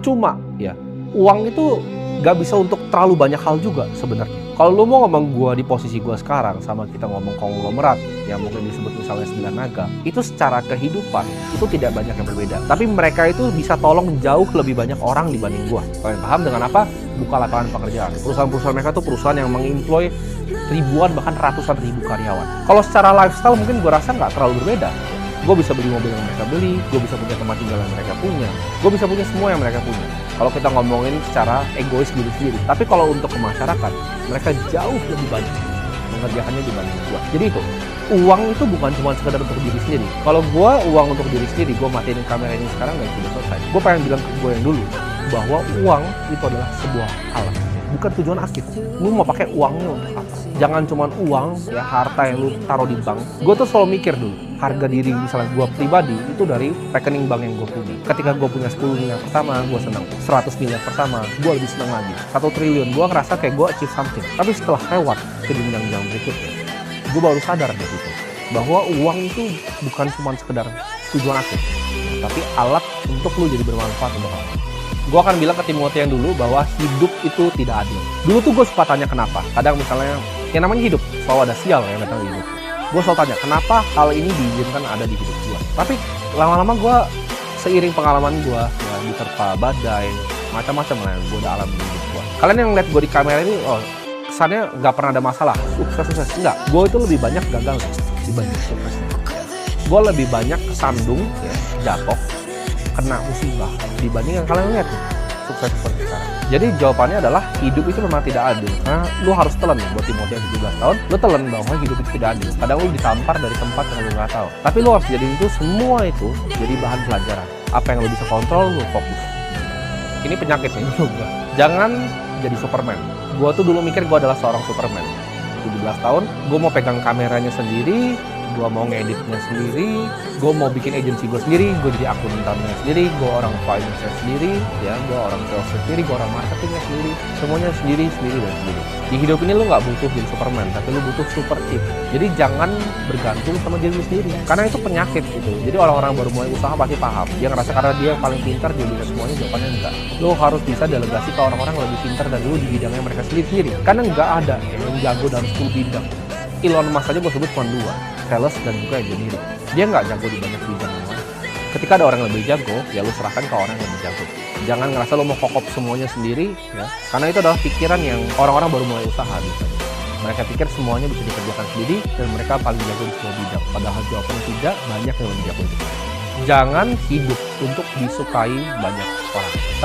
percuma ya. Uang itu gak bisa untuk terlalu banyak hal juga sebenarnya. Kalau lu mau ngomong gua di posisi gua sekarang sama kita ngomong konglomerat yang mungkin disebut misalnya 9 naga, itu secara kehidupan itu tidak banyak yang berbeda. Tapi mereka itu bisa tolong jauh lebih banyak orang dibanding gua. Kalian paham dengan apa? Buka lapangan pekerjaan. Perusahaan-perusahaan mereka tuh perusahaan yang mengemploy ribuan bahkan ratusan ribu karyawan. Kalau secara lifestyle mungkin gua rasa nggak terlalu berbeda. Gue bisa beli mobil yang mereka beli, gue bisa punya tempat tinggal yang mereka punya, gue bisa punya semua yang mereka punya. Kalau kita ngomongin secara egois diri sendiri, tapi kalau untuk ke masyarakat, mereka jauh lebih banyak mengerjakannya dibanding gue. Jadi itu, uang itu bukan cuma sekedar untuk diri sendiri. Kalau gue uang untuk diri sendiri, gue matiin kamera ini sekarang dan sudah selesai. Gue pengen bilang ke gue yang dulu bahwa uang itu adalah sebuah alat, bukan tujuan akhir. Lu mau pakai uangnya untuk apa? Jangan cuma uang, ya harta yang lu taruh di bank. Gue tuh selalu mikir dulu, harga diri misalnya gue pribadi itu dari rekening bank yang gue punya. Ketika gue punya 10 miliar pertama, gue senang. 100 miliar pertama, gue lebih senang lagi. 1 triliun, gue ngerasa kayak gue achieve something. Tapi setelah lewat ke jenjang berikutnya, gue baru sadar dari situ bahwa uang itu bukan cuma sekedar tujuan akhir, tapi alat untuk lu jadi bermanfaat untuk orang. Gue akan bilang ke Timothy yang dulu bahwa hidup itu tidak adil. Dulu tuh gue suka tanya kenapa. Kadang misalnya, yang namanya hidup, selalu ada sial yang datang di hidup. Gue selalu tanya, kenapa hal ini diizinkan ada di hidup gue? Tapi lama-lama gue, seiring pengalaman gue, ya diterpa badai, macam-macam lah yang gue udah alami di hidup gue. Kalian yang lihat gue di kamera ini, oh kesannya nggak pernah ada masalah, sukses. Enggak, gue itu lebih banyak gagal dibanding suksesnya. Gue lebih banyak kesandung, ya, jatuh, kena musibah dibanding yang kalian lihat nih, sukses seperti sekarang. Jadi jawabannya adalah hidup itu memang tidak adil. Karena lu harus telan buat Timothy 17 tahun, lu telan bahwa hidup itu tidak adil. Kadang lu ditampar dari tempat yang lu nggak tahu. Tapi lu harus jadi itu semua itu jadi bahan pelajaran. Apa yang lu bisa kontrol, lu fokus. Ini penyakitnya juga. Jangan jadi Superman. Gua tuh dulu mikir gua adalah seorang Superman. 17 tahun, gua mau pegang kameranya sendiri, gue mau ngeditnya sendiri, gue mau bikin agensi gue sendiri, gue jadi akuntannya sendiri, gue orang finance sendiri, ya, gue orang sales sendiri, gue orang marketingnya sendiri, semuanya sendiri. Di hidup ini lu nggak butuh jadi Superman, tapi lu butuh super chief. Jadi jangan bergantung sama diri lu sendiri, karena itu penyakit gitu. Jadi orang-orang baru mulai usaha pasti paham. Dia ngerasa karena dia paling pintar dia bisa semuanya, jawabannya enggak. Lu harus bisa delegasi ke orang-orang yang lebih pintar dari lu di bidangnya mereka sendiri. Karena nggak ada yang jago dalam 10 bidang. Elon Musk aja gue sebut cuma 2, sales dan juga engineering. Dia nggak jago di banyak bidang yang lain. Ketika ada orang yang lebih jago, ya lu serahkan ke orang yang lebih jago. Jangan ngerasa lu mau kokop semuanya sendiri, ya. Karena itu adalah pikiran yang orang-orang baru mulai usaha gitu. Mereka pikir semuanya bisa dikerjakan sendiri dan mereka paling jago di semua bidang. Padahal jawabannya tidak, banyak yang lebih jago. Jangan hidup untuk disukai banyak orang.